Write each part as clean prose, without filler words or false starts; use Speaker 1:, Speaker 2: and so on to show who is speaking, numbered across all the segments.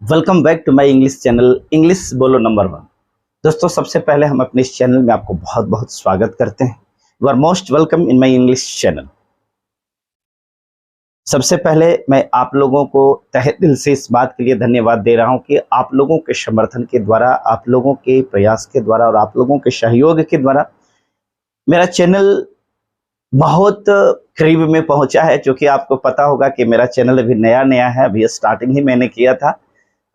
Speaker 1: Welcome back to my English channel English बोलो number 1। दोस्तों, सबसे पहले हम अपने इस चैनल में आपको बहुत बहुत स्वागत करते हैं। You are most welcome in my English channel. सबसे पहले मैं आप लोगों को तहे दिल से इस बात के लिए धन्यवाद दे रहा हूं कि आप लोगों के समर्थन के द्वारा, आप लोगों के प्रयास के द्वारा और आप लोगों के सहयोग के द्वारा मेरा चैनल बहुत करीब में पहुंचा है। जो कि आपको पता होगा कि मेरा चैनल अभी नया नया है, अभी स्टार्टिंग ही मैंने किया था।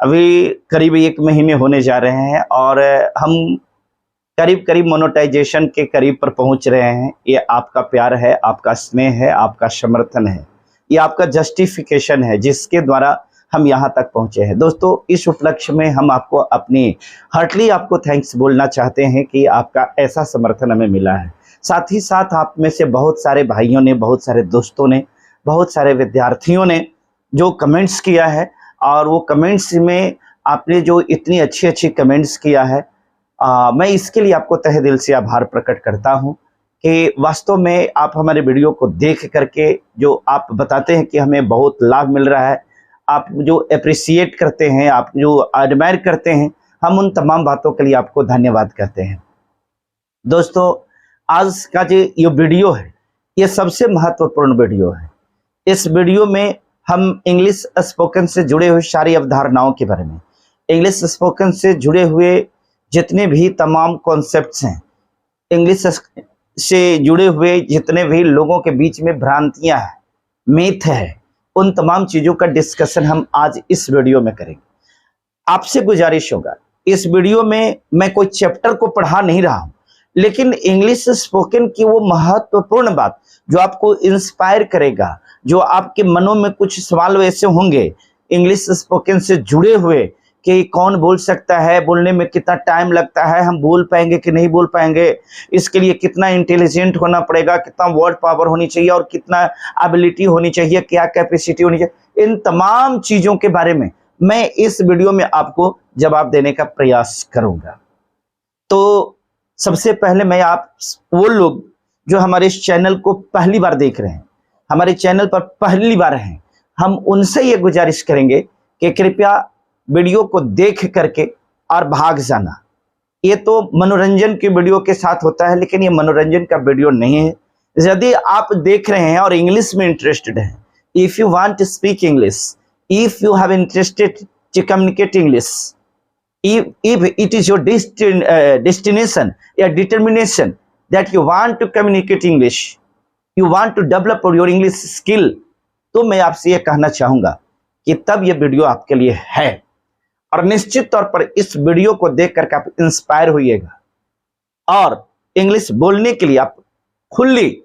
Speaker 1: अभी करीब 1 महीने होने जा रहे हैं और हम करीब करीब मोनेटाइजेशन के करीब पर पहुंच रहे हैं। ये आपका प्यार है, आपका स्नेह है, आपका समर्थन है, ये आपका जस्टिफिकेशन है जिसके द्वारा हम यहाँ तक पहुंचे हैं। दोस्तों, इस उपलक्ष्य में हम आपको अपनी हार्टली आपको थैंक्स बोलना चाहते हैं कि आपका ऐसा समर्थन हमें मिला है। साथ ही साथ आप में से बहुत सारे भाइयों ने, बहुत सारे दोस्तों ने, बहुत सारे विद्यार्थियों ने जो कमेंट्स किया है, और वो कमेंट्स में आपने जो इतनी अच्छी अच्छी कमेंट्स किया है, मैं इसके लिए आपको तहे दिल से आभार प्रकट करता हूं कि वास्तव में आप हमारे वीडियो को देख करके जो आप बताते हैं कि हमें बहुत लाभ मिल रहा है, आप जो अप्रिसिएट करते हैं, आप जो एडमायर करते हैं, हम उन तमाम बातों के लिए आपको धन्यवाद कहते हैं। दोस्तों, आज का जो ये वीडियो है, ये सबसे महत्वपूर्ण वीडियो है। इस वीडियो में हम इंग्लिश स्पोकन से जुड़े हुए सारी अवधारणाओं के बारे में, इंग्लिश स्पोकन से जुड़े हुए जितने भी तमाम कॉन्सेप्ट्स हैं, इंग्लिश से जुड़े हुए जितने भी लोगों के बीच में भ्रांतियां हैं, मिथ है, उन तमाम चीज़ों का डिस्कशन हम आज इस वीडियो में करेंगे। आपसे गुजारिश होगा, इस वीडियो में मैं कोई चैप्टर को पढ़ा नहीं रहा हूं, लेकिन इंग्लिश स्पोकन की वो महत्वपूर्ण बात जो आपको इंस्पायर करेगा, जो आपके मनों में कुछ सवाल वैसे होंगे इंग्लिश स्पोकन से जुड़े हुए कि कौन बोल सकता है, बोलने में कितना टाइम लगता है, हम बोल पाएंगे कि नहीं बोल पाएंगे, इसके लिए कितना इंटेलिजेंट होना पड़ेगा, कितना वर्ड पावर होनी चाहिए और कितना एबिलिटी होनी चाहिए, क्या कैपेसिटी होनी चाहिए, इन तमाम चीज़ों के बारे में मैं इस वीडियो में आपको जवाब देने का प्रयास करूंगा। तो सबसे पहले मैं आप वो लोग जो हमारे इस चैनल को पहली बार देख रहे हैं, हमारे चैनल पर पहली बार हैं, हम उनसे ये गुजारिश करेंगे कि कृपया वीडियो को देख करके और भाग जाना। ये तो मनोरंजन की वीडियो के साथ होता है, लेकिन ये मनोरंजन का वीडियो नहीं है। यदि आप देख रहे हैं और इंग्लिश में इंटरेस्टेड हैं, if you want to speak English, if you have interested to communicate English, if it is your destination or determination that you want to communicate English, you want to develop your English skill, तो मैं आपसे ये कहना चाहूंगा कि तब ये video आपके लिए है। और निश्चित तौर पर इस वीडियो को देख करके आप इंस्पायर होइएगा और इंग्लिश बोलने के लिए आप खुली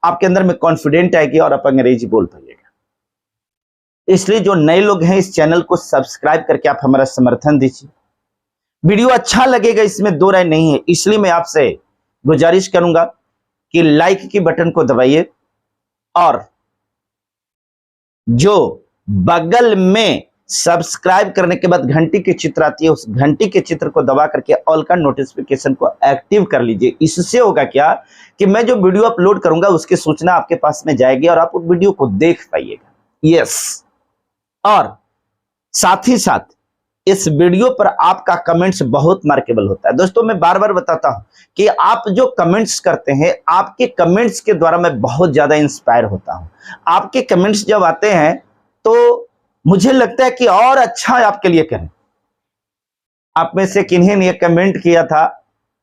Speaker 1: आपके अंदर में कॉन्फिडेंट आएगी और आप अंग्रेजी बोल पाइएगा। इसलिए जो नए लोग हैं, इस चैनल को सब्सक्राइब करके आप हमारा समर्थन दीजिए। वीडियो अच्छा लगेगा, इसमें दो राय नहीं है, इसलिए मैं आपसे गुजारिश करूंगा कि लाइक की बटन को दबाइए और जो बगल में सब्सक्राइब करने के बाद घंटी की चित्र आती है, उस घंटी के चित्र को दबा करके ऑल का नोटिफिकेशन को एक्टिव कर लीजिए। इससे होगा क्या कि मैं जो वीडियो अपलोड करूंगा उसकी सूचना आपके पास में जाएगी और आप उस वीडियो को देख पाइएगा। यस, और साथ ही साथ इस वीडियो पर आपका कमेंट्स बहुत मार्केबल होता है। दोस्तों, मैं बार बार बताता हूं कि आप जो कमेंट्स करते हैं, आपके कमेंट्स के द्वारा मैं बहुत ज्यादा इंस्पायर होता हूं। आपके कमेंट्स जब आते हैं तो मुझे लगता है कि और अच्छा आपके लिए करें। आप में से किन्हीं ने कमेंट किया था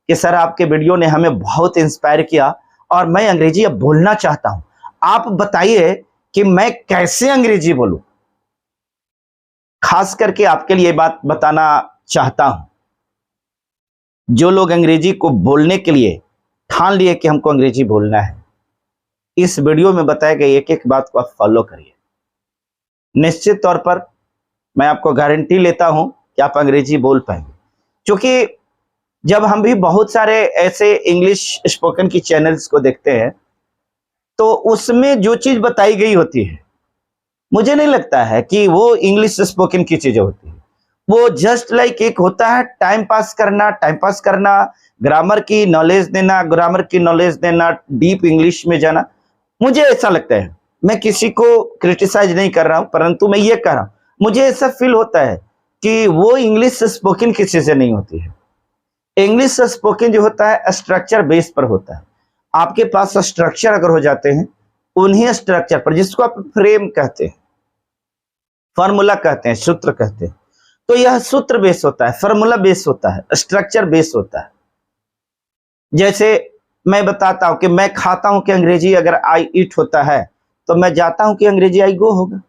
Speaker 1: कि सर, आपके वीडियो ने हमें बहुत इंस्पायर किया और मैं अंग्रेजी अब बोलना चाहता हूं। आप बताइए कि मैं कैसे अंग्रेजी बोलूं। खास करके आपके लिए बात बताना चाहता हूं, जो लोग अंग्रेजी को बोलने के लिए ठान लिए कि हमको अंग्रेजी बोलना है, इस वीडियो में बताए गए एक एक बात को आप फॉलो करिए। निश्चित तौर पर मैं आपको गारंटी लेता हूं कि आप अंग्रेजी बोल पाएंगे। क्योंकि जब हम भी बहुत सारे ऐसे इंग्लिश स्पोकन की चैनल्स को देखते हैं, तो उसमें जो चीज बताई गई होती है, मुझे नहीं लगता है कि वो इंग्लिश स्पोकन की चीजें होती है। वो जस्ट लाइक एक होता है टाइम पास करना, ग्रामर की नॉलेज देना, डीप इंग्लिश में जाना। मुझे ऐसा लगता है, मैं किसी को क्रिटिसाइज नहीं कर रहा हूं, परंतु मैं ये कह रहा हूं, मुझे ऐसा फील होता है कि वो इंग्लिश स्पोकन किसी से नहीं होती है। इंग्लिश स्पोकन जो होता है स्ट्रक्चर बेस पर होता है। आपके पास स्ट्रक्चर अगर हो जाते हैं, उन्हीं स्ट्रक्चर पर, जिसको आप फ्रेम कहते हैं, फॉर्मूला कहते हैं, सूत्र कहते हैं, तो यह सूत्र बेस होता है, फॉर्मूला बेस होता है, स्ट्रक्चर बेस होता है। जैसे मैं बताता हूं कि मैं खाता हूं कि अंग्रेजी अगर आई ईट होता है, तो मैं जाता हूं कि अंग्रेजी आई गो होगा।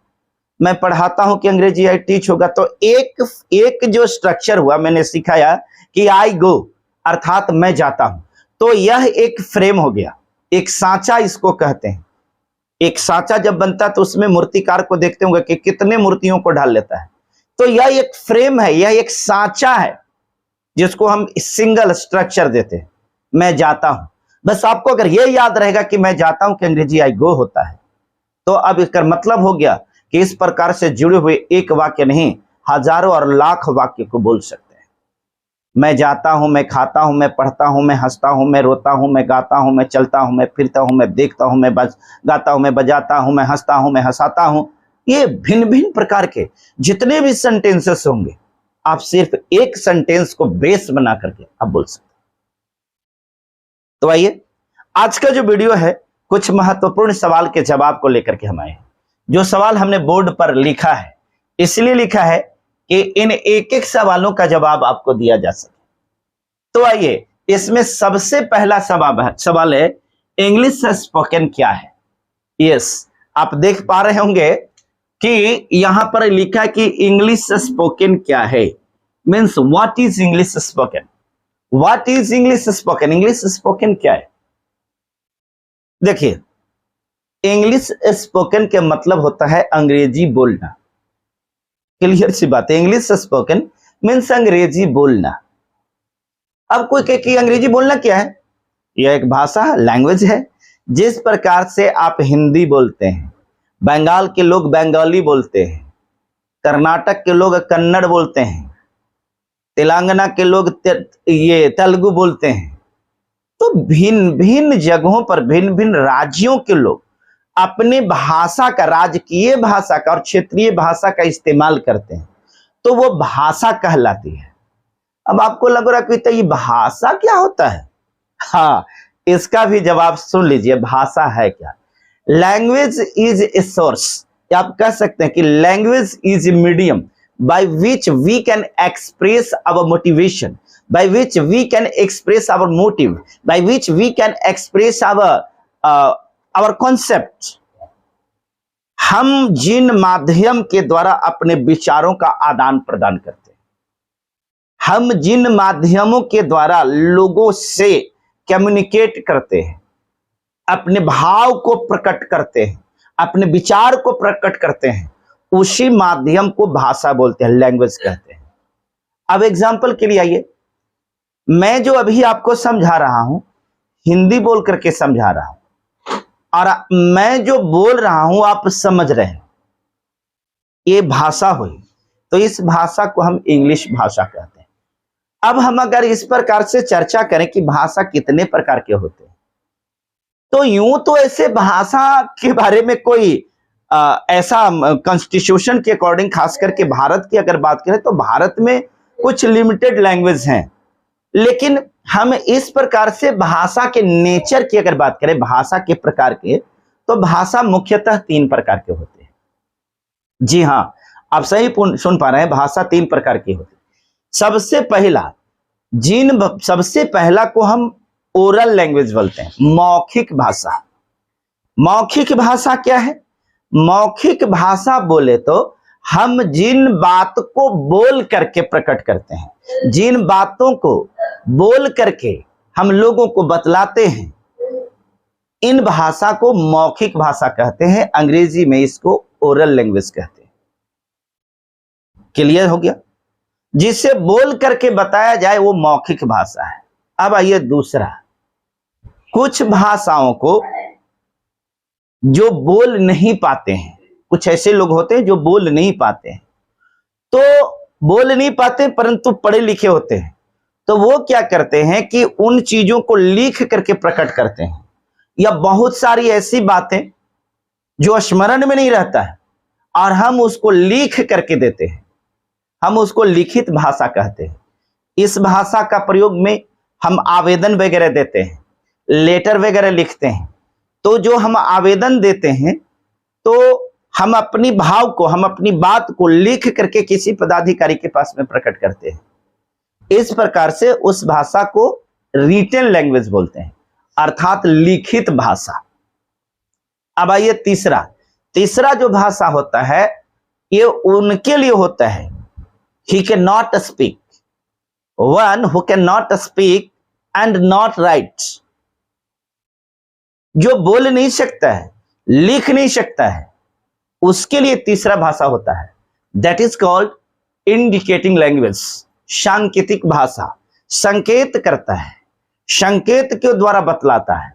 Speaker 1: मैं पढ़ाता हूं कि अंग्रेजी आई टीच होगा। तो एक जो स्ट्रक्चर हुआ, मैंने सिखाया कि आई गो अर्थात मैं जाता हूं, तो यह एक फ्रेम हो गया, एक सांचा इसको कहते हैं। एक सांचा जब बनता है तो उसमें मूर्तिकार को देखते होंगे कि कितने मूर्तियों को ढाल लेता है। तो यह एक फ्रेम है, यह एक सांचा है, जिसको हम सिंगल स्ट्रक्चर देते हैं, मैं जाता हूं। बस आपको अगर यह याद रहेगा कि मैं जाता हूं कि अंग्रेजी आई गो होता है, तो अब इसका मतलब हो गया कि इस प्रकार से जुड़े हुए एक वाक्य नहीं, हजारों और लाख वाक्य को बोल सकते हैं। मैं जाता हूं, मैं खाता हूं, मैं पढ़ता हूं, मैं हंसता हूं, मैं रोता हूं, मैं गाता हूं, मैं चलता हूं, मैं फिरता हूं, मैं देखता हूं, मैं गाता हूं, मैं बजाता हूं, मैं हंसता हूं, मैं हंसाता हूं। ये भिन्न भिन्न प्रकार के जितने भी सेंटेंसेस होंगे, आप सिर्फ एक सेंटेंस को बेस बना करके आप बोल सकते हैं। तो आइए, आज का जो वीडियो है कुछ महत्वपूर्ण सवाल के जवाब को लेकर के हम आए हैं। जो सवाल हमने बोर्ड पर लिखा है, इसलिए लिखा है कि इन एक एक सवालों का जवाब आपको दिया जा सके। तो आइए, इसमें सबसे पहला सवाल है इंग्लिश स्पोकन क्या है। यस, आप देख पा रहे होंगे कि यहां पर लिखा है कि इंग्लिश स्पोकन क्या है, means what is English spoken. What is English spoken, English spoken क्या है। देखिए, इंग्लिश स्पोकन के मतलब होता है अंग्रेजी बोलना। क्लियर सी बात है, इंग्लिश स्पोकन मीन्स अंग्रेजी बोलना। अब कोई कहे कि अंग्रेजी बोलना क्या है, यह एक भाषा, लैंग्वेज है। जिस प्रकार से आप हिंदी बोलते हैं, बंगाल के लोग बंगाली बोलते हैं, कर्नाटक के लोग कन्नड़ बोलते हैं, तेलंगाना के लोग ये तेलुगु बोलते हैं। तो भिन्न भिन्न जगहों पर भिन्न भिन्न राज्यों के लोग अपने भाषा का, राजकीय भाषा का और क्षेत्रीय भाषा का इस्तेमाल करते हैं, तो वो भाषा कहलाती है। अब आपको लग रहा है कि ये भाषा क्या होता है। हाँ, इसका भी जवाब सुन लीजिए, भाषा है क्या। लैंग्वेज इज ए सोर्स, आप कह सकते हैं कि language is a medium by which we can express our motivation, by which we can express our motive, by which we can express our concept। हम जिन माध्यम के द्वारा अपने विचारों का आदान प्रदान करते हैं, हम जिन माध्यमों के द्वारा लोगों से कम्युनिकेट करते हैं, अपने भाव को प्रकट करते हैं, अपने विचार को प्रकट करते हैं, उसी माध्यम को भाषा बोलते हैं, लैंग्वेज कहते हैं। अब एग्जाम्पल के लिए आइए, मैं जो अभी आपको समझा रहा हूं, हिंदी बोल करके समझा रहा हूं, और मैं जो बोल रहा हूं आप समझ रहे हैं, ये भाषा हुई। तो इस भाषा को हम इंग्लिश भाषा कहते हैं। अब हम अगर इस प्रकार से चर्चा करें कि भाषा कितने प्रकार के होते हैं, तो यूं तो ऐसे भाषा के बारे में कोई ऐसा कॉन्स्टिट्यूशन के अकॉर्डिंग, खास करके भारत की अगर बात करें तो भारत में कुछ लिमिटेड लैंग्वेज हैं। लेकिन हम इस प्रकार से भाषा के नेचर की अगर बात करें, भाषा के प्रकार के, तो भाषा मुख्यतः 3 प्रकार के होते हैं। जी हां, आप सही सुन पा रहे हैं, भाषा 3 प्रकार की होती है। सबसे पहला को हम ओरल लैंग्वेज बोलते हैं, मौखिक भाषा। मौखिक भाषा क्या है? मौखिक भाषा बोले तो हम जिन बात को बोल करके प्रकट करते हैं, जिन बातों को बोल करके हम लोगों को बतलाते हैं, इन भाषा को मौखिक भाषा कहते हैं। अंग्रेजी में इसको ओरल लैंग्वेज कहते हैं। क्लियर हो गया? जिसे बोल करके बताया जाए वो मौखिक भाषा है। अब आइए दूसरा, कुछ भाषाओं को जो बोल नहीं पाते हैं, कुछ ऐसे लोग होते हैं जो बोल नहीं पाते हैं, तो बोल नहीं पाते परंतु पढ़े लिखे होते हैं, तो वो क्या करते हैं कि उन चीजों को लिख करके प्रकट करते हैं, या बहुत सारी ऐसी बातें जो स्मरण में नहीं रहता है और हम उसको लिख करके देते हैं। हम उसको लिखित भाषा कहते हैं। इस भाषा का प्रयोग में हम आवेदन वगैरह देते हैं, लेटर वगैरह लिखते हैं। तो जो हम आवेदन देते हैं तो हम अपनी भाव को, हम अपनी बात को लिख करके किसी पदाधिकारी के पास में प्रकट करते हैं। इस प्रकार से उस भाषा को रिटन लैंग्वेज बोलते हैं, अर्थात लिखित भाषा। अब आइए तीसरा जो भाषा होता है ये उनके लिए होता है he can not speak, one who can not speak and not right, जो बोल नहीं सकता है, लिख नहीं सकता है, उसके लिए तीसरा भाषा होता है, that is called indicating language, सांकेतिक भाषा। संकेत करता है, संकेत के द्वारा बतलाता है।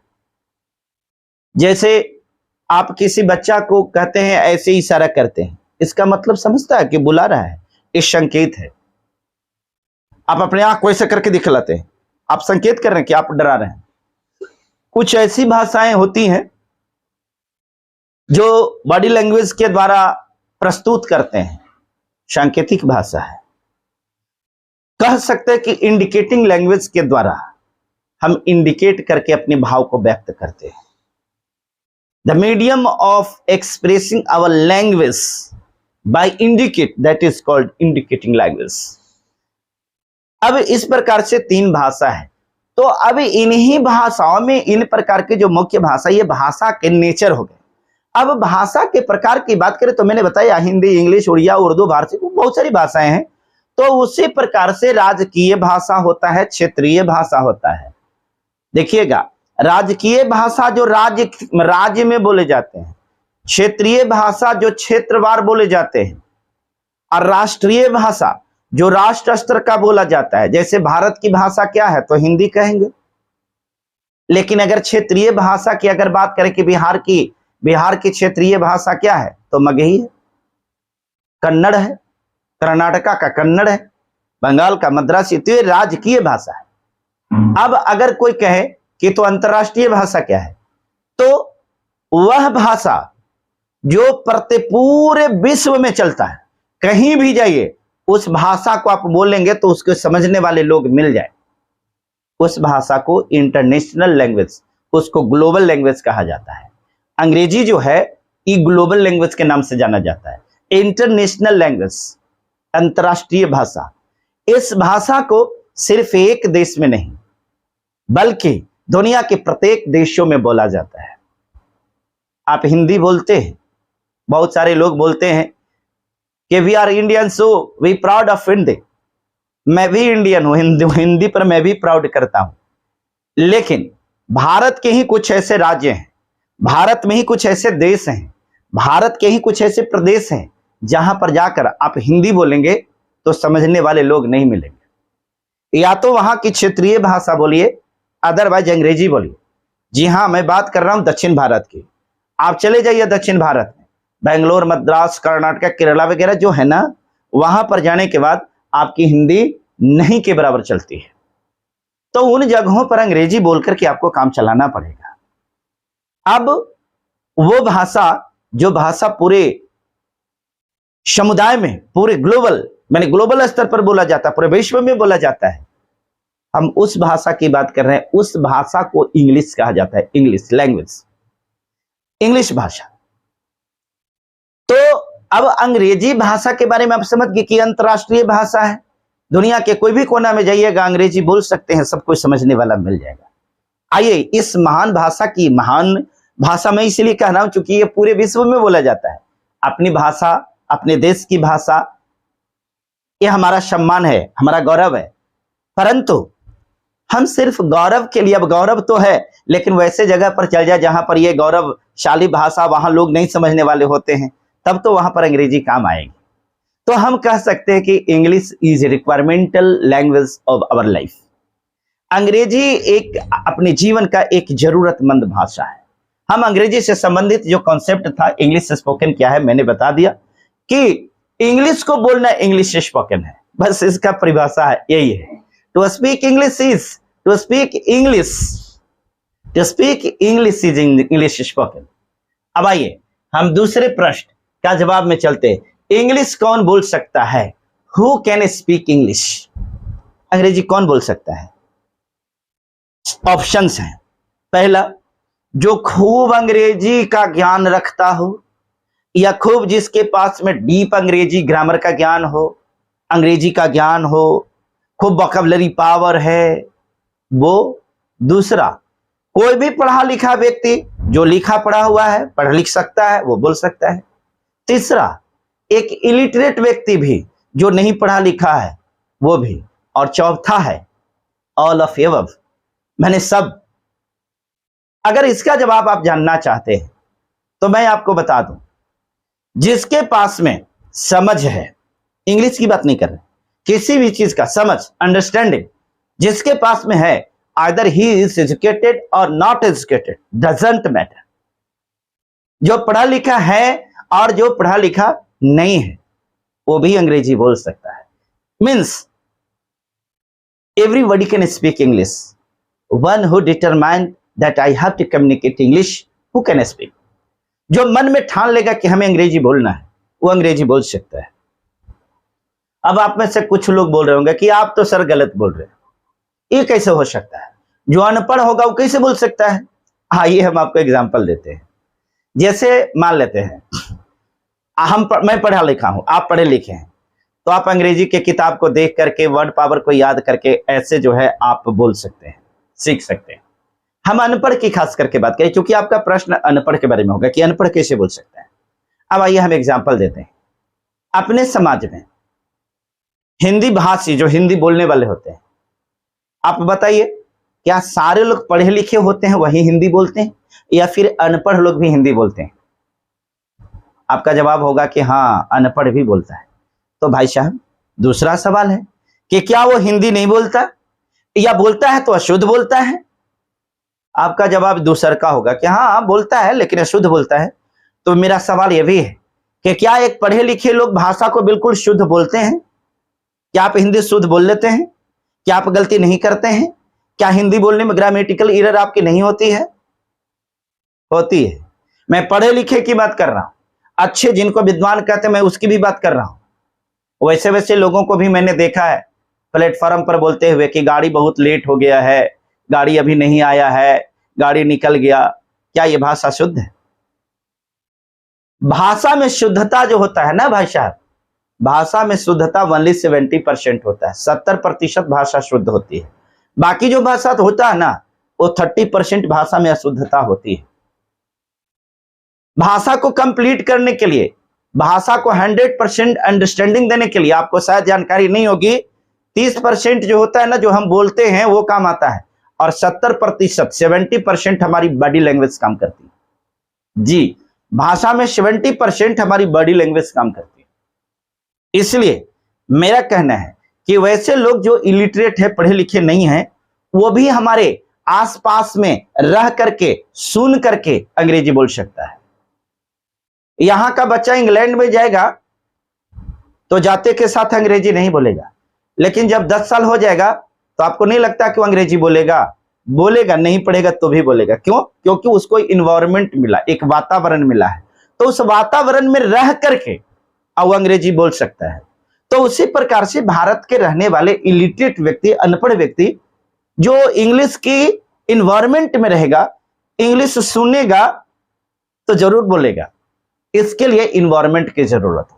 Speaker 1: जैसे आप किसी बच्चा को कहते हैं ऐसे इशारा करते हैं, इसका मतलब समझता है कि बुला रहा है, ये संकेत है। आप अपने आंख को ऐसे करके दिखलाते हैं, आप संकेत कर रहे हैं कि आप डरा रहे हैं। कुछ ऐसी भाषाएं होती हैं जो बॉडी लैंग्वेज के द्वारा प्रस्तुत करते हैं, सांकेतिक भाषा है। कह सकते हैं कि इंडिकेटिंग लैंग्वेज के द्वारा हम इंडिकेट करके अपने भाव को व्यक्त करते हैं। The medium of expressing our language by indicate, that is called indicating language. अब इस प्रकार से 3 भाषा है। तो अब इन्हीं भाषाओं में इन प्रकार के जो मुख्य भाषा, ये भाषा के नेचर हो गए। अब भाषा के प्रकार की बात करें तो मैंने बताया हिंदी, इंग्लिश, उड़िया, उर्दू, फारसी, बहुत सारी भाषाएं हैं। तो उसी प्रकार से राजकीय भाषा होता है, क्षेत्रीय भाषा होता है। देखिएगा, राजकीय भाषा जो राज्य में बोले जाते हैं, क्षेत्रीय भाषा जो क्षेत्रवार बोले जाते हैं, और राष्ट्रीय भाषा जो राष्ट्र स्तर का बोला जाता है। जैसे भारत की भाषा क्या है तो हिंदी कहेंगे, लेकिन अगर क्षेत्रीय भाषा की अगर बात करें कि बिहार की क्षेत्रीय भाषा क्या है तो मगही है, कन्नड़ है, कर्नाटका का कन्नड़ है, बंगाल का मद्रासी, तो ये राजकीय भाषा है। अब अगर कोई कहे कि तो अंतर्राष्ट्रीय भाषा क्या है, तो वह भाषा जो पूरे विश्व में चलता है, कहीं भी जाइए उस भाषा को आप बोलेंगे तो उसको समझने वाले लोग मिल जाए। उस भाषा को इंटरनेशनल लैंग्वेज, उसको ग्लोबल लैंग्वेज कहा जाता है। अंग्रेजी जो है ये ग्लोबल लैंग्वेज के नाम से जाना जाता है, इंटरनेशनल लैंग्वेज, अंतर्राष्ट्रीय भाषा। इस भाषा को सिर्फ एक देश में नहीं बल्कि दुनिया के प्रत्येक देशों में बोला जाता है। आप हिंदी बोलते हैं, बहुत सारे लोग बोलते हैं कि we are Indian so we proud of Hindi. मैं भी इंडियन हूं, हिंदी पर मैं भी प्राउड करता हूं। लेकिन भारत के ही कुछ ऐसे राज्य हैं, भारत में ही कुछ ऐसे देश हैं, भारत के ही कुछ ऐसे प्रदेश हैं जहां पर जाकर आप हिंदी बोलेंगे तो समझने वाले लोग नहीं मिलेंगे। या तो वहां की क्षेत्रीय भाषा बोलिए, अदरवाइज अंग्रेजी बोलिए। जी हां, मैं बात कर रहा हूं दक्षिण भारत की। आप चले जाइए दक्षिण भारत में, बेंगलोर, मद्रास, कर्नाटक, केरला वगैरह जो है ना, वहां पर जाने के बाद आपकी हिंदी नहीं के बराबर चलती है। तो उन जगहों पर अंग्रेजी बोलकर के आपको काम चलाना पड़ेगा। अब वो भाषा जो भाषा पूरे समुदाय में, पूरे ग्लोबल स्तर पर बोला जाता है, पूरे विश्व में बोला जाता है, हम उस भाषा की बात कर रहे हैं। उस भाषा को इंग्लिश कहा जाता है, इंग्लिश लैंग्वेज, इंग्लिश भाषा। तो अब अंग्रेजी भाषा के बारे में आप समझ गए कि अंतर्राष्ट्रीय भाषा है, दुनिया के कोई भी कोना में जाइएगा अंग्रेजी बोल सकते हैं, सब कुछ समझने वाला मिल जाएगा। आइए, इस महान भाषा की, महान भाषा में इसलिए कह रहा हूं क्योंकि ये पूरे विश्व में बोला जाता है। अपनी भाषा, अपने देश की भाषा, ये हमारा सम्मान है, हमारा गौरव है। परंतु हम सिर्फ गौरव के लिए, अब गौरव तो है लेकिन वैसे जगह पर चल जाए जहां पर ये गौरवशाली भाषा वहां लोग नहीं समझने वाले होते हैं, तब तो वहां पर अंग्रेजी काम आएगी। तो हम कह सकते हैं कि English is requiremental language of our life. अंग्रेजी एक अपने जीवन का एक जरूरतमंद भाषा है। हम अंग्रेजी से संबंधित जो कॉन्सेप्ट था, इंग्लिश स्पोकन क्या है, मैंने बता दिया कि इंग्लिश को बोलना इंग्लिश स्पोकन है, बस इसका परिभाषा है, यही है। To speak English is to speak English, to speak English is English spoken. अब आइए हम दूसरे प्रश्न का जवाब में चलते हैं। इंग्लिश कौन बोल सकता है? Who can speak English? अंग्रेजी कौन बोल सकता है? ऑप्शंस हैं। पहला, जो खूब अंग्रेजी का ज्ञान रखता हो, या खूब जिसके पास में डीप अंग्रेजी ग्रामर का ज्ञान हो, अंग्रेजी का ज्ञान हो, खूब वोकैबुलरी पावर है वो। दूसरा, कोई भी पढ़ा लिखा व्यक्ति जो लिखा पढ़ा हुआ है, पढ़ लिख सकता है, वो बोल सकता है। तीसरा, एक इलिटरेट व्यक्ति भी जो नहीं पढ़ा लिखा है वो भी। और चौथा है ऑल ऑफ एबव, मैंने सब। अगर इसका जवाब आप जानना चाहते हैं तो मैं आपको बता दूं, जिसके पास में समझ है, इंग्लिश की बात नहीं कर रहे, किसी भी चीज का समझ, अंडरस्टैंडिंग जिसके पास में है, either he is educated or not educated, doesn't matter। जो पढ़ा लिखा है और जो पढ़ा लिखा नहीं है वो भी अंग्रेजी बोल सकता है। Means everybody can speak English, one who determined that I have to communicate English, who can speak। जो मन में ठान लेगा कि हमें अंग्रेजी बोलना है वो अंग्रेजी बोल सकता है। अब आप में से कुछ लोग बोल रहे होंगे कि आप तो सर गलत बोल रहे हैं, ये कैसे हो सकता है? जो अनपढ़ होगा वो कैसे बोल सकता है? आइए हम आपको एग्जांपल देते हैं। जैसे मान लेते हैं मैं पढ़ा लिखा हूं, आप पढ़े लिखे हैं, तो आप अंग्रेजी के किताब को देख करके, वर्ड पावर को याद करके ऐसे जो है आप बोल सकते हैं, सीख सकते हैं। हम अनपढ़ की खास करके बात करें, क्योंकि आपका प्रश्न अनपढ़ के बारे में होगा कि अनपढ़ कैसे बोल सकता है। अब आइए हम एग्जाम्पल देते हैं। अपने समाज में हिंदी भाषी, जो हिंदी बोलने वाले होते हैं, आप बताइए क्या सारे लोग पढ़े लिखे होते हैं वही हिंदी बोलते हैं, या फिर अनपढ़ लोग भी हिंदी बोलते हैं? आपका जवाब होगा कि हाँ, अनपढ़ भी बोलता है। तो भाई साहब, दूसरा सवाल है कि क्या वो हिंदी नहीं बोलता, या बोलता है तो अशुद्ध बोलता है? आपका जवाब दूसरा का होगा कि हाँ, बोलता है लेकिन अशुद्ध बोलता है। तो मेरा सवाल यह भी है कि क्या एक पढ़े लिखे लोग भाषा को बिल्कुल शुद्ध बोलते हैं? क्या आप हिंदी शुद्ध बोल लेते हैं? क्या आप गलती नहीं करते हैं? क्या हिंदी बोलने में ग्रामेटिकल एरर आपकी नहीं होती है? होती है। मैं पढ़े लिखे की बात कर रहा हूं, अच्छे जिनको विद्वान कहते हैं, मैं उसकी भी बात कर रहा हूं। वैसे वैसे लोगों को भी मैंने देखा है प्लेटफॉर्म पर बोलते हुए कि गाड़ी बहुत लेट हो गया है, गाड़ी अभी नहीं आया है, गाड़ी निकल गया। क्या ये भाषा शुद्ध है? भाषा में शुद्धता जो होता है ना भाई साहब, भाषा में शुद्धता ओनली 70% होता है। 70% भाषा शुद्ध होती है। बाकी जो भाषा होता है ना, वो 30% भाषा में अशुद्धता होती है। भाषा को कंप्लीट करने के लिए, भाषा को 100% अंडरस्टैंडिंग देने के लिए, आपको शायद जानकारी नहीं होगी, 30% जो होता है ना, जो हम बोलते हैं वो काम आता है, और 70% 70% हमारी बॉडी लैंग्वेज काम करती है। जी, भाषा में 70% हमारी बॉडी लैंग्वेज काम करती है। इसलिए मेरा कहना है कि वैसे लोग जो इलिटरेट है, पढ़े लिखे नहीं हैं, वो भी हमारे आसपास में रह करके, सुन करके अंग्रेजी बोल सकता है। यहां का बच्चा इंग्लैंड में जाएगा तो जाते के साथ अंग्रेजी नहीं बोलेगा, लेकिन जब 10 साल हो जाएगा तो आपको नहीं लगता कि वो अंग्रेजी बोलेगा? बोलेगा, नहीं पढ़ेगा तो भी बोलेगा। क्यों? क्योंकि उसको इन्वायरमेंट मिला, एक वातावरण मिला है, तो उस वातावरण में रह करके वो अंग्रेजी बोल सकता है। तो उसी प्रकार से भारत के रहने वाले इलिटरेट व्यक्ति, अनपढ़ व्यक्ति, जो इंग्लिश की इन्वायरमेंट में रहेगा, इंग्लिश सुनेगा तो जरूर बोलेगा। इसके लिए इन्वायरमेंट की जरूरत है।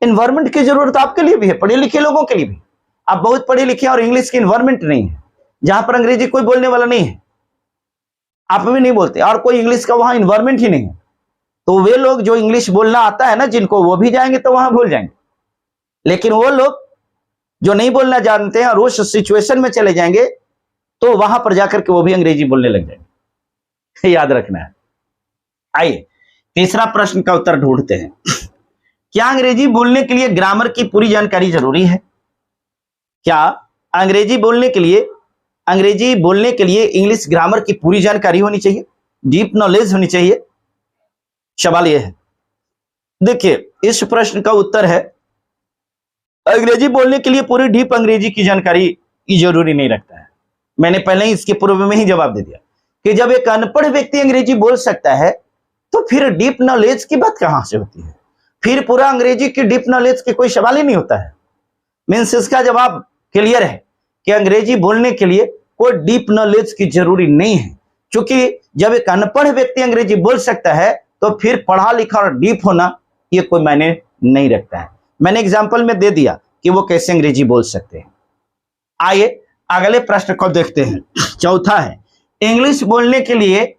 Speaker 1: इन्वायरमेंट की जरूरत आपके लिए भी है, पढ़े लिखे लोगों के लिए भी। आप बहुत पढ़े लिखे और इंग्लिश की इन्वायरमेंट नहीं है, जहां पर अंग्रेजी कोई बोलने वाला नहीं है, आप भी नहीं बोलते, और कोई इंग्लिश का वहां इन्वायरमेंट ही नहीं है, तो वे लोग जो इंग्लिश बोलना आता है ना जिनको, वो भी जाएंगे तो वहां भूल जाएंगे। लेकिन वो लोग जो नहीं बोलना जानते हैं और उस सिचुएशन में चले जाएंगे तो वहां पर जाकर के वो भी अंग्रेजी बोलने लग जाएंगे। याद रखना है। आइए तीसरा प्रश्न का उत्तर ढूंढते हैं। क्या अंग्रेजी बोलने के लिए ग्रामर की पूरी जानकारी जरूरी है? क्या अंग्रेजी बोलने के लिए इंग्लिश ग्रामर की पूरी जानकारी होनी चाहिए, डीप नॉलेज होनी चाहिए? सवाल यह है। देखिए, इस प्रश्न का उत्तर है अंग्रेजी बोलने के लिए पूरी डीप अंग्रेजी की जानकारी जरूरी नहीं रखता है। मैंने पहले ही इसके पूर्व में ही जवाब दे दिया कि जब एक अनपढ़ व्यक्ति अंग्रेजी बोल सकता है तो फिर डीप नॉलेज की बात कहां से होती है? फिर पूरा अंग्रेजी की डीप नॉलेज की कोई सवाल ही नहीं होता है। मीन्स इसका जवाब क्लियर है कि अंग्रेजी बोलने के लिए कोई डीप नॉलेज की जरूरी नहीं है, क्योंकि जब एक अनपढ़ व्यक्ति अंग्रेजी बोल सकता है तो फिर पढ़ा लिखा और डीप होना ये कोई मायने नहीं रखता है। मैंने एग्जाम्पल में दे दिया कि वो कैसे अंग्रेजी बोल सकते हैं। आइए अगले प्रश्न को देखते हैं। चौथा है, इंग्लिश बोलने के लिए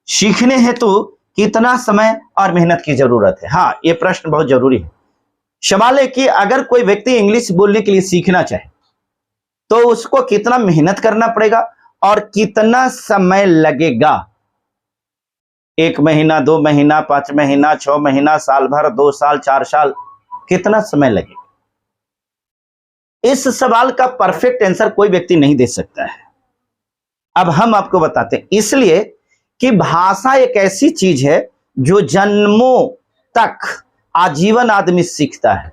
Speaker 1: सीखने हेतु कितना समय और मेहनत की जरूरत है। हाँ, ये प्रश्न बहुत जरूरी है। सवाल है कि अगर कोई व्यक्ति इंग्लिश बोलने के लिए सीखना चाहे तो उसको कितना मेहनत करना पड़ेगा और कितना समय लगेगा। 1 महीना, 2 महीना, 5 महीना, 6 महीना, साल भर, 2 साल, 4 साल, कितना समय लगेगा? इस सवाल का परफेक्ट आंसर कोई व्यक्ति नहीं दे सकता है। अब हम आपको बताते हैं, इसलिए कि भाषा एक ऐसी चीज है जो जन्मों तक आजीवन आदमी सीखता है।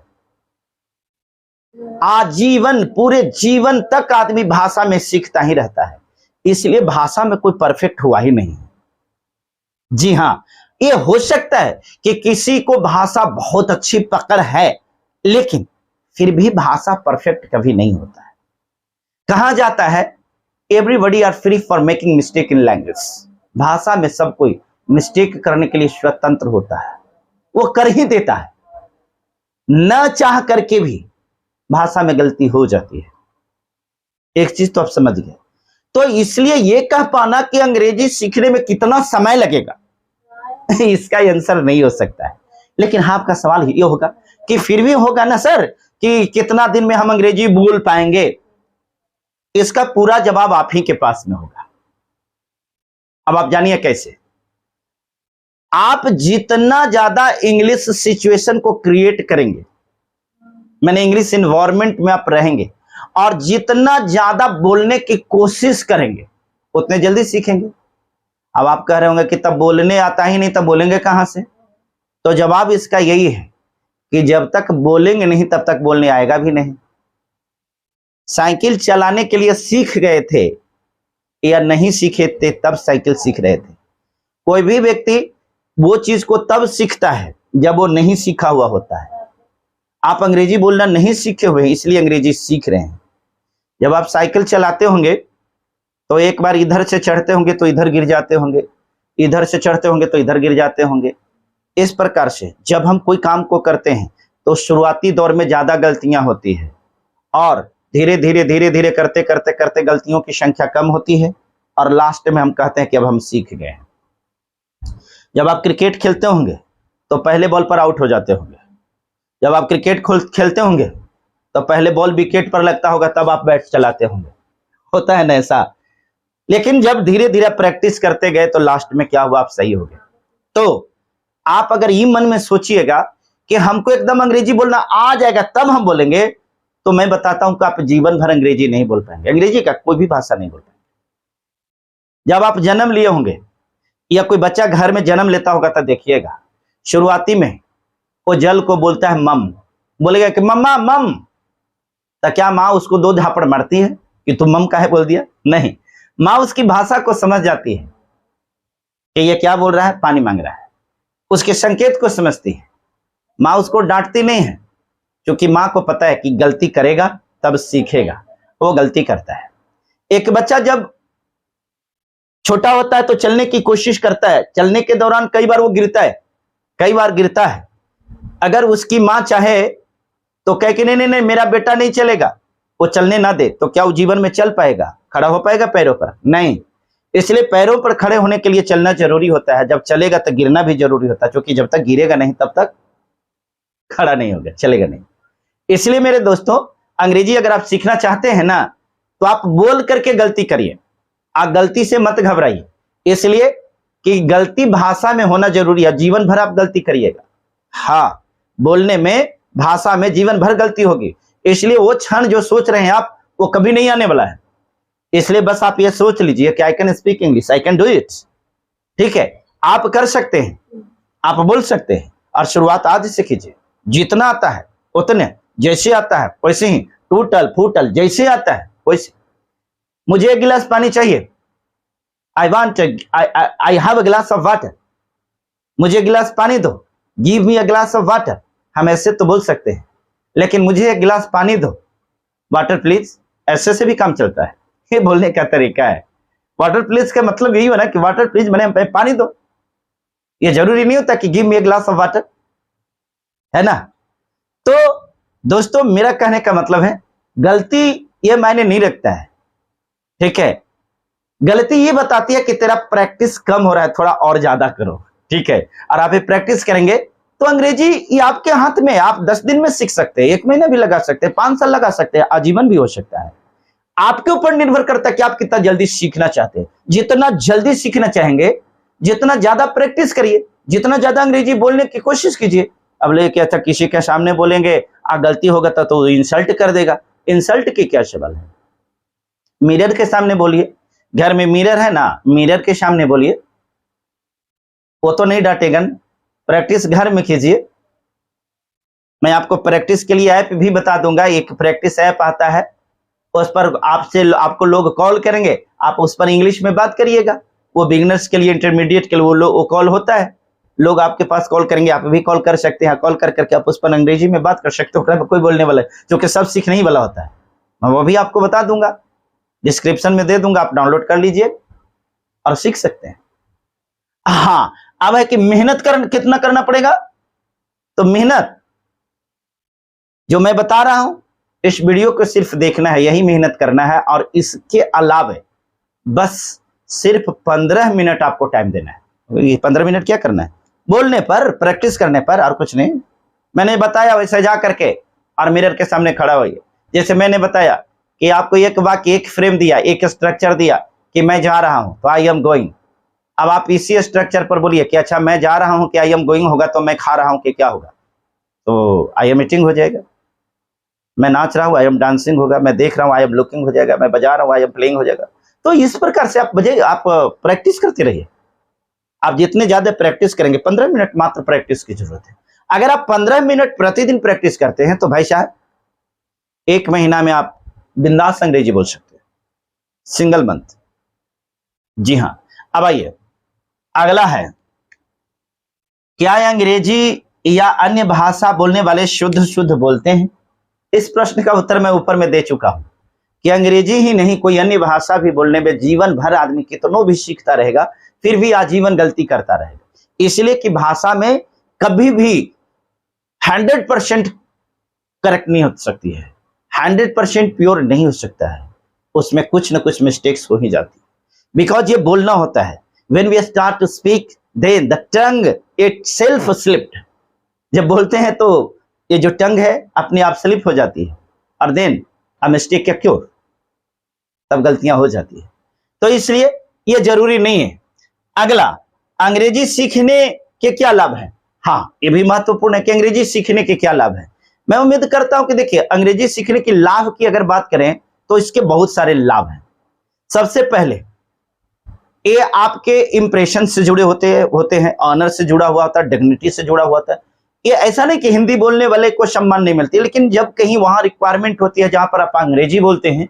Speaker 1: आजीवन, पूरे जीवन तक आदमी भाषा में सीखता ही रहता है। इसलिए भाषा में कोई परफेक्ट हुआ ही नहीं है। जी हां, ये हो सकता है कि किसी को भाषा बहुत अच्छी पकड़ है, लेकिन फिर भी भाषा परफेक्ट कभी नहीं होता है। कहा जाता है everybody are free for making mistake in language. भाषा में सब कोई मिस्टेक करने के लिए स्वतंत्र होता है, वो कर ही देता है, न चाह करके भी भाषा में गलती हो जाती है। एक चीज तो आप समझ गए। तो इसलिए ये कह पाना कि अंग्रेजी सीखने में कितना समय लगेगा इसका आंसर नहीं हो सकता है। लेकिन हाँ, आपका सवाल ये होगा कि फिर भी होगा ना सर कि कितना दिन में हम अंग्रेजी बोल पाएंगे। इसका पूरा जवाब आप ही के पास में होगा। अब आप जानिए कैसे। आप जितना ज्यादा इंग्लिश सिचुएशन को क्रिएट करेंगे, मैंने इंग्लिश एनवायरनमेंट में आप रहेंगे, और जितना ज्यादा बोलने की कोशिश करेंगे उतने जल्दी सीखेंगे। अब आप कह रहे होंगे कि तब बोलने आता ही नहीं, तब बोलेंगे कहां से? तो जवाब इसका यही है कि जब तक बोलेंगे नहीं तब तक बोलने आएगा भी नहीं। साइकिल चलाने के लिए सीख गए थे या नहीं सीखे थे तब साइकिल सीख रहे थे। कोई भी व्यक्ति वो चीज को तब सीखता है जब वो नहीं सीखा हुआ होता है। आप अंग्रेजी बोलना नहीं सीखे हुए इसलिए अंग्रेजी सीख रहे हैं। जब आप साइकिल चलाते होंगे तो एक बार इधर से चढ़ते होंगे तो इधर गिर जाते होंगे, इधर से चढ़ते होंगे तो इधर गिर जाते होंगे। इस प्रकार से जब हम कोई काम को करते हैं तो शुरुआती दौर में ज्यादा गलतियां होती है और धीरे धीरे करते करते करते गलतियों की संख्या कम होती है और लास्ट में हम कहते हैं कि अब हम सीख गए हैं। जब आप क्रिकेट खेलते होंगे तो पहले बॉल पर आउट हो जाते होंगे। जब आप क्रिकेट खेलते होंगे तो पहले बॉल विकेट पर लगता होगा, तब आप बैट चलाते होंगे। होता है ना ऐसा। लेकिन जब धीरे धीरे प्रैक्टिस करते गए तो लास्ट में क्या हुआ, आप सही हो गए। तो आप अगर ये मन में सोचिएगा कि हमको एकदम अंग्रेजी बोलना आ जाएगा तब हम बोलेंगे, तो मैं बताता हूं कि आप जीवन भर अंग्रेजी नहीं बोल पाएंगे। अंग्रेजी का कोई भी भाषा नहीं बोल पाएंगे। जब आप जन्म लिए होंगे या कोई बच्चा घर में जन्म लेता होगा तो देखिएगा शुरुआती में वो जल को बोलता है मम, बोलेगा कि मम्मा मम, तो क्या माँ उसको 2 झापड़ मारती है कि तुम मम काहे बोल दिया? नहीं, माँ उसकी भाषा को समझ जाती है कि ये क्या बोल रहा है, पानी मांग रहा है। उसके संकेत को समझती है। माँ उसको डांटती नहीं है, क्योंकि माँ को पता है कि गलती करेगा तब सीखेगा। वो गलती करता है। एक बच्चा जब छोटा होता है तो चलने की कोशिश करता है। चलने के दौरान कई बार वो गिरता है, कई बार गिरता है। अगर उसकी माँ चाहे तो कहे कि नहीं नहीं नहीं मेरा बेटा नहीं चलेगा, वो चलने ना दे, तो क्या वो जीवन में चल पाएगा, खड़ा हो पाएगा पैरों पर? नहीं। इसलिए पैरों पर खड़े होने के लिए चलना जरूरी होता है। जब चलेगा तो गिरना भी जरूरी होता है, क्योंकि जब तक गिरेगा नहीं तब तक खड़ा नहीं होगा, चलेगा नहीं। इसलिए मेरे दोस्तों, अंग्रेजी अगर आप सीखना चाहते हैं ना तो आप बोल करके गलती करिए। आप गलती से मत घबराइए, इसलिए कि गलती भाषा में होना जरूरी है। जीवन भर आप गलती करिएगा। हाँ, बोलने में, भाषा में जीवन भर गलती होगी। इसलिए वो क्षण जो सोच रहे हैं आप, वो कभी नहीं आने वाला है। इसलिए बस आप ये सोच लीजिए कि I can speak English, I can do it. ठीक है, आप कर सकते हैं, आप बोल सकते हैं। और शुरुआत आज से कीजिए। जितना आता है उतने, जैसे आता है वैसे ही, टूटल फूटल जैसे आता है वैसे। मुझे 1 गिलास पानी चाहिए, I have a glass of water. मुझे गिलास पानी दो, give me a glass of water. हम ऐसे तो बोल सकते हैं, लेकिन मुझे एक गिलास पानी दो, वाटर प्लीज, ऐसे से भी काम चलता है। ये बोलने का तरीका है। वाटर प्लीज का मतलब यही होना कि वाटर प्लीज मैंने पानी दो। ये जरूरी नहीं होता कि give me a glass of water, है ना। तो दोस्तों मेरा कहने का मतलब है, गलती ये मायने नहीं रखता है, ठीक है। गलती ये बताती है कि तेरा प्रैक्टिस कम हो रहा है, थोड़ा और ज्यादा करो, ठीक है। और आप ये प्रैक्टिस करेंगे तो अंग्रेजी ये आपके हाथ में, आप 10 दिन में सीख सकते हैं, 1 महीना भी लगा सकते हैं, 5 साल लगा सकते हैं, आजीवन भी हो सकता है। आपके ऊपर निर्भर करता है कि आप कितना जल्दी सीखना चाहते हैं। जितना जल्दी सीखना चाहेंगे, जितना ज्यादा प्रैक्टिस करिए, जितना ज्यादा अंग्रेजी बोलने की कोशिश कीजिए। अब ले क्या था, किसी के सामने बोलेंगे गलती होगा तो इंसल्ट कर देगा। इंसल्ट की क्या सवाल है। मिरर के सामने बोलिए, घर में मिरर है ना, मिरर के सामने बोलिए, वो तो नहीं डांटेगा। प्रैक्टिस घर में कीजिए। मैं आपको प्रैक्टिस के लिए ऐप भी बता दूंगा, एक प्रैक्टिस ऐप आता है, उस पर आपको लोग कॉल करेंगे, आप उस पर इंग्लिश में बात करिएगा। वो बिगिनर्स के लिए, इंटरमीडिएट के लिए वो कॉल होता है। लोग आपके पास कॉल करेंगे, आप भी कॉल कर सकते हैं। कॉल कर करके आप उस पर अंग्रेजी में बात कर सकते हो। कोई बोलने वाला है, जो कि सब सीखने ही वाला होता है, मैं वो भी आपको बता दूंगा, डिस्क्रिप्शन में दे दूंगा, आप डाउनलोड कर लीजिए और सीख सकते हैं। हाँ, अब है कि मेहनत कितना करना पड़ेगा। तो मेहनत जो मैं बता रहा हूं, इस वीडियो को सिर्फ देखना है, यही मेहनत करना है। और इसके अलावे बस सिर्फ 15 मिनट आपको टाइम देना है। ये 15 मिनट क्या करना है, बोलने पर, प्रैक्टिस करने पर, और कुछ नहीं। मैंने बताया वैसे जा करके और मिरर के सामने खड़ा होइए। जैसे मैंने बताया कि आपको एक वाक्य, एक फ्रेम दिया, एक स्ट्रक्चर दिया कि मैं जा रहा हूं, तो आई एम गोइंग। अब आप इसी स्ट्रक्चर पर बोलिए कि अच्छा मैं जा रहा हूं कि आई एम गोइंग होगा, तो मैं खा रहा हूं कि क्या होगा, तो आई एम ईटिंग हो जाएगा। मैं नाच रहा हूं, आई एम डांसिंग होगा। मैं देख रहा हूं, आई एम लुकिंग हो जाएगा। मैं बजा रहा हूं, आई एम प्लेइंग हो जाएगा। तो इस प्रकार से आप प्रैक्टिस करते रहिए। आप जितने ज्यादा प्रैक्टिस करेंगे, 15 मिनट मात्र प्रैक्टिस की जरूरत है। अगर आप 15 मिनट प्रतिदिन प्रैक्टिस करते हैं तो भाई साहब 1 महीना में आप बिंदास अंग्रेजी बोल सकते हैं, सिंगल मंथ। जी हाँ। अब आइए, अगला है, क्या अंग्रेजी या अन्य भाषा बोलने वाले शुद्ध बोलते हैं। इस प्रश्न का उत्तर मैं ऊपर में दे चुका हूं कि अंग्रेजी ही नहीं, कोई अन्य भाषा भी बोलने में जीवन भर आदमी कितनों भी सीखता रहेगा, फिर भी आजीवन गलती करता रहेगा। इसलिए कि भाषा में कभी भी 100% करेक्ट नहीं हो सकती है, 100% प्योर नहीं हो सकता है, उसमें कुछ ना कुछ मिस्टेक्स हो ही जाती है। बिकॉज ये बोलना होता है, when we start to speak then the tongue itself slipped. जब बोलते हैं तो ये जो टंग है अपने आप स्लिप हो जाती है, और देन अ मिस्टेक क्या क्योर, तब गलतियां हो जाती है। तो इसलिए ये जरूरी नहीं है। अगला, अंग्रेजी सीखने के क्या लाभ है। हाँ, ये भी महत्वपूर्ण है कि अंग्रेजी सीखने के क्या लाभ है। मैं उम्मीद करता हूं कि देखिए, अंग्रेजी सीखने के लाभ की अगर बात करें तो इसके बहुत सारे लाभ हैं। सबसे पहले, ये आपके इंप्रेशन से जुड़े होते हैं, ऑनर से जुड़ा हुआ होता है, डिग्निटी से जुड़ा हुआ होता है। ये ऐसा नहीं कि हिंदी बोलने वाले को सम्मान नहीं मिलती, लेकिन जब कहीं वहां रिक्वायरमेंट होती है जहां पर आप अंग्रेजी बोलते हैं,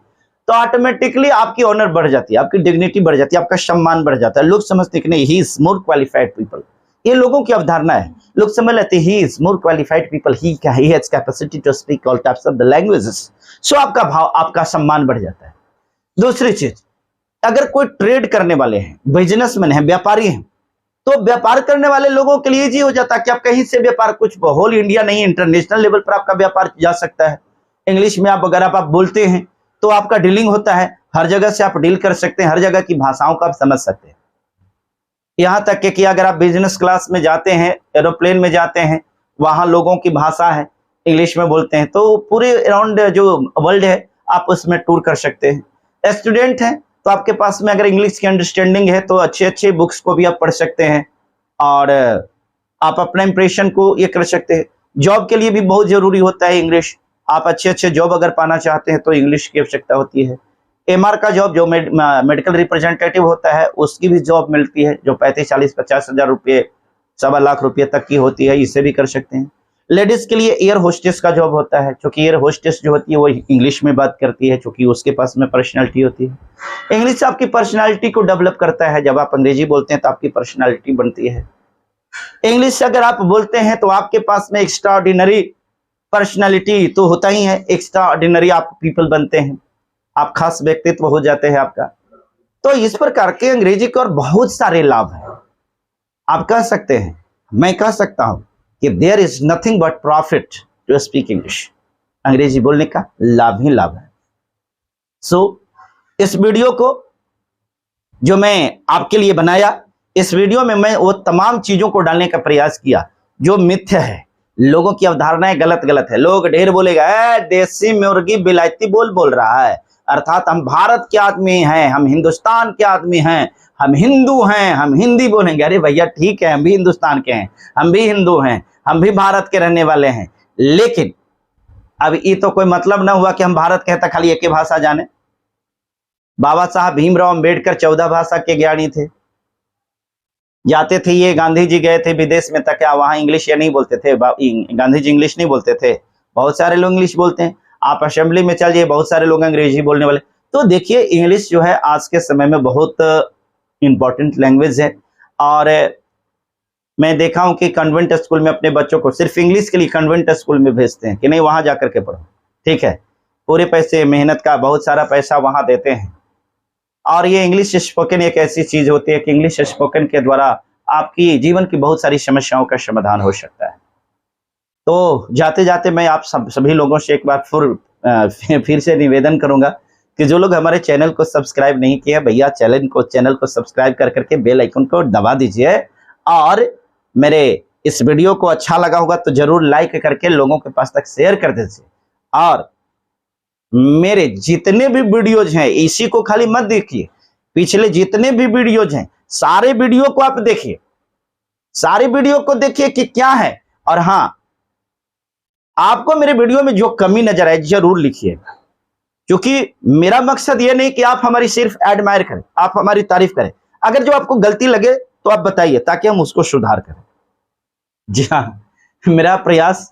Speaker 1: तो ऑटोमेटिकली आपकी ऑनर बढ़ जाती है, आपकी डिग्निटी बढ़ जाती है, आपका सम्मान बढ़ जाता है। लोग समझते कि नहीं, he is more qualified people. ये लोगों की अवधारणा है, लोग समझ लेते he is more qualified people, he has capacity to speak all types of the languages. So आपका भाव, आपका सम्मान बढ़ जाता है। दूसरी चीज, अगर कोई ट्रेड करने वाले हैं, बिजनेसमैन हैं, व्यापारी हैं, तो व्यापार करने वाले लोगों के लिए इजी हो जाता है कि आप कहीं से व्यापार, कुछ होल इंडिया नहीं, इंटरनेशनल लेवल पर आपका व्यापार जा सकता है। इंग्लिश में अगर आप बोलते हैं तो आपका डीलिंग होता है, हर जगह से आप डील कर सकते हैं, हर जगह की भाषाओं को आप समझ सकते हैं। यहां तक कि अगर आप बिजनेस क्लास में जाते हैं, एरोप्लेन में जाते हैं, वहां लोगों की भाषा है, इंग्लिश में बोलते हैं, तो पूरे अराउंड जो वर्ल्ड है आप उसमें टूर कर सकते हैं। स्टूडेंट हैं तो आपके पास में अगर इंग्लिश की अंडरस्टैंडिंग है तो अच्छे अच्छे बुक्स को भी आप पढ़ सकते हैं और आप अपना इंप्रेशन को ये कर सकते हैं। जॉब के लिए भी बहुत जरूरी होता है इंग्लिश। आप अच्छे अच्छे जॉब अगर पाना चाहते हैं तो इंग्लिश की आवश्यकता होती है। एमआर का जॉब, जो मेडिकल रिप्रेजेंटेटिव होता है, उसकी भी जॉब मिलती है, जो 35, 40, 50 हजार रुपये, 1.25 लाख रुपये तक की होती है, इसे भी कर सकते हैं। लेडीज के लिए एयर होस्टेस का जॉब होता है, क्योंकि एयर होस्टेस जो होती है वो इंग्लिश में बात करती है, क्योंकि उसके पास में पर्सनालिटी होती है। इंग्लिश आपकी पर्सनालिटी को डेवलप करता है। जब आप अंग्रेजी बोलते हैं तो आपकी पर्सनालिटी बनती है। इंग्लिश अगर आप बोलते हैं तो आपके पास में एक्स्ट्रा ऑर्डिनरी पर्सनैलिटी तो होता ही है, एक्स्ट्रा ऑर्डिनरी आप पीपल बनते हैं, आप खास व्यक्तित्व हो जाते हैं आपका। तो इस प्रकार के अंग्रेजी के और बहुत सारे लाभ हैं। आप कह सकते हैं, मैं कह सकता हूं कि there is nothing but profit to speak English. अंग्रेजी बोलने का लाभ ही लाभ है। सो इस वीडियो को जो मैं आपके लिए बनाया, इस वीडियो में मैं वो तमाम चीजों को डालने का प्रयास किया जो मिथ्या है, लोगों की अवधारणाएं गलत है। लोग ढेर बोलेगा देसी मुर्गी बिलायती बोल रहा है, अर्थात हम भारत के आदमी हैं, हम हिंदुस्तान के आदमी हैं, हम हिंदू हैं, हम हिंदी बोलेंगे। अरे भैया ठीक है, हम भी हिंदुस्तान के हैं, हम भी हिंदू हैं, हम भी भारत के रहने वाले हैं, लेकिन अब ये तो कोई मतलब ना हुआ कि हम भारत के हैं तो खाली एक ही भाषा जाने। बाबा साहब भीमराव अंबेडकर 14 भाषा के ज्ञानी थे। जाते थे ये, गांधी जी गए थे विदेश में, तक क्या वहां इंग्लिश या नहीं बोलते थे? गांधी जी इंग्लिश नहीं बोलते थे, बहुत सारे लोग इंग्लिश बोलते हैं। आप असेंबली में चल जाइए, बहुत सारे लोग अंग्रेजी बोलने वाले। तो देखिए इंग्लिश जो है आज के समय में बहुत इंपॉर्टेंट लैंग्वेज है। और मैं देखा हूं कि कन्वेंट स्कूल में अपने बच्चों को सिर्फ इंग्लिश के लिए कन्वेंट स्कूल में भेजते हैं कि नहीं वहां जाकर के पढ़ो, ठीक है, पूरे पैसे मेहनत का बहुत सारा पैसा वहां देते हैं। और ये इंग्लिश स्पोकन एक ऐसी चीज होती है कि इंग्लिश स्पोकन के द्वारा आपकी जीवन की बहुत सारी समस्याओं का समाधान हो सकता है। तो जाते जाते मैं आप सभी लोगों से एक बार फिर से निवेदन करूंगा कि जो लोग हमारे चैनल को सब्सक्राइब नहीं किए भैया, चैनल को सब्सक्राइब कर करके बेल आइकन को दबा दीजिए। और मेरे इस वीडियो को अच्छा लगा होगा तो जरूर लाइक करके लोगों के पास तक शेयर कर दीजिए। और मेरे जितने भी वीडियोज हैं इसी को खाली मत देखिए, पिछले जितने भी वीडियोज हैं सारे वीडियो को आप देखिए, सारे वीडियो को देखिए कि क्या है। और हाँ, आपको मेरे वीडियो में जो कमी नजर आए जरूर लिखिएगा, क्योंकि मेरा मकसद यह नहीं कि आप हमारी सिर्फ एडमायर करें, आप हमारी तारीफ करें। अगर जो आपको गलती लगे तो आप बताइए ताकि हम उसको सुधार करें। जी हाँ, मेरा प्रयास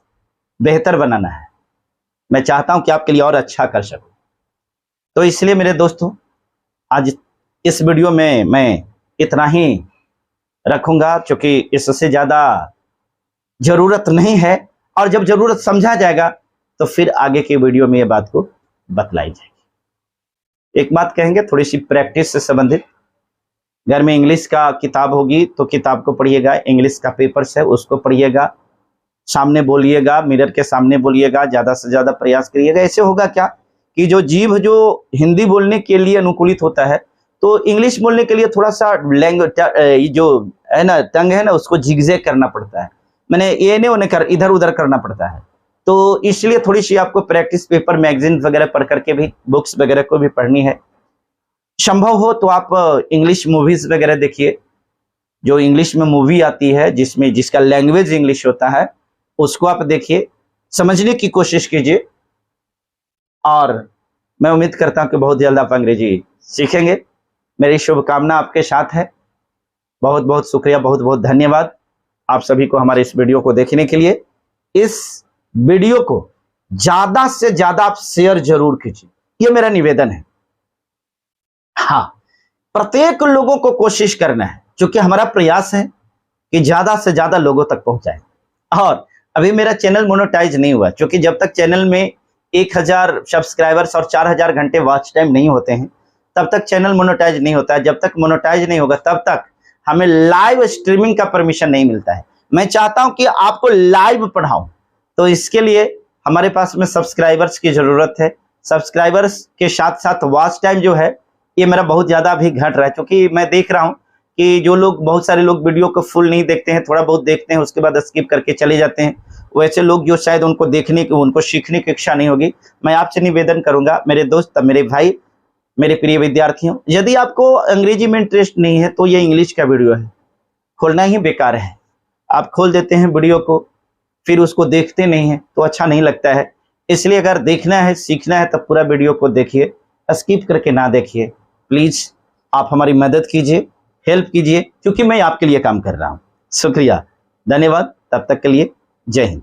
Speaker 1: बेहतर बनाना है, मैं चाहता हूं कि आपके लिए और अच्छा कर सकूं। तो इसलिए मेरे दोस्तों आज इस वीडियो में मैं इतना ही रखूंगा, क्योंकि इससे ज्यादा जरूरत नहीं है। और जब जरूरत समझा जाएगा तो फिर आगे के वीडियो में ये बात को बतलाई जाएगी। एक बात कहेंगे थोड़ी सी प्रैक्टिस से संबंधित, घर में इंग्लिश का किताब होगी तो किताब को पढ़िएगा, इंग्लिश का पेपर्स है उसको पढ़िएगा, सामने बोलिएगा, मिरर के सामने बोलिएगा, ज्यादा से ज्यादा प्रयास करिएगा। ऐसे होगा क्या कि जो जीभ जो हिंदी बोलने के लिए अनुकूलित होता है तो इंग्लिश बोलने के लिए थोड़ा सा लैंग्वेज जो है ना, टंग है ना, उसको झिगझैग करना पड़ता है, मैंने ये नहीं उन्हें इधर उधर करना पड़ता है। तो इसलिए थोड़ी सी आपको प्रैक्टिस पेपर, मैगजीन वगैरह पढ़ करके भी, बुक्स वगैरह को भी पढ़नी है। संभव हो तो आप इंग्लिश मूवीज वगैरह देखिए, जो इंग्लिश में मूवी आती है जिसका लैंग्वेज इंग्लिश होता है उसको आप देखिए, समझने की कोशिश कीजिए। और मैं उम्मीद करता हूं कि बहुत जल्द आप अंग्रेजी सीखेंगे। मेरी शुभकामना आपके साथ है। बहुत बहुत शुक्रिया, बहुत बहुत धन्यवाद आप सभी को हमारे इस वीडियो को देखने के लिए। इस वीडियो को ज्यादा से ज्यादा आप शेयर जरूर कीजिए, ये मेरा निवेदन है। हाँ, प्रत्येक लोगों को कोशिश करना है, क्योंकि हमारा प्रयास है कि ज्यादा से ज्यादा लोगों तक पहुंचाए। और अभी मेरा चैनल मोनेटाइज नहीं हुआ, क्योंकि जब तक चैनल में 1000 सब्सक्राइबर्स और 4000 घंटे वॉच टाइम नहीं होते हैं तब तक चैनल मोनेटाइज नहीं होता है। जब तक मोनेटाइज नहीं होगा तब तक हमें लाइव स्ट्रीमिंग का परमिशन नहीं मिलता है। मैं चाहता हूं कि आपको लाइव पढ़ाऊं, तो इसके लिए हमारे पास में सब्सक्राइबर्स की जरूरत है। सब्सक्राइबर्स के साथ साथ वॉच टाइम जो है ये मेरा बहुत ज्यादा अभी घट रहा है, क्योंकि मैं देख रहा हूं कि जो लोग, बहुत सारे लोग वीडियो को फुल नहीं देखते हैं, थोड़ा बहुत देखते हैं उसके बाद स्किप करके चले जाते हैं। वैसे लोग जो शायद उनको देखने की, उनको सीखने की इच्छा नहीं होगी। मैं आपसे निवेदन करूंगा मेरे दोस्त, मेरे भाई, मेरे प्रिय विद्यार्थियों, यदि आपको अंग्रेजी में इंटरेस्ट नहीं है तो ये इंग्लिश का वीडियो है, खोलना ही बेकार है। आप खोल देते हैं वीडियो को, फिर उसको देखते नहीं है तो अच्छा नहीं लगता है। इसलिए अगर देखना है, सीखना है, तब पूरा वीडियो को देखिए, स्किप करके ना देखिए। प्लीज आप हमारी मदद कीजिए, हेल्प कीजिए, क्योंकि मैं आपके लिए काम कर रहा हूं। शुक्रिया, धन्यवाद, तब तक के लिए जय हिंद।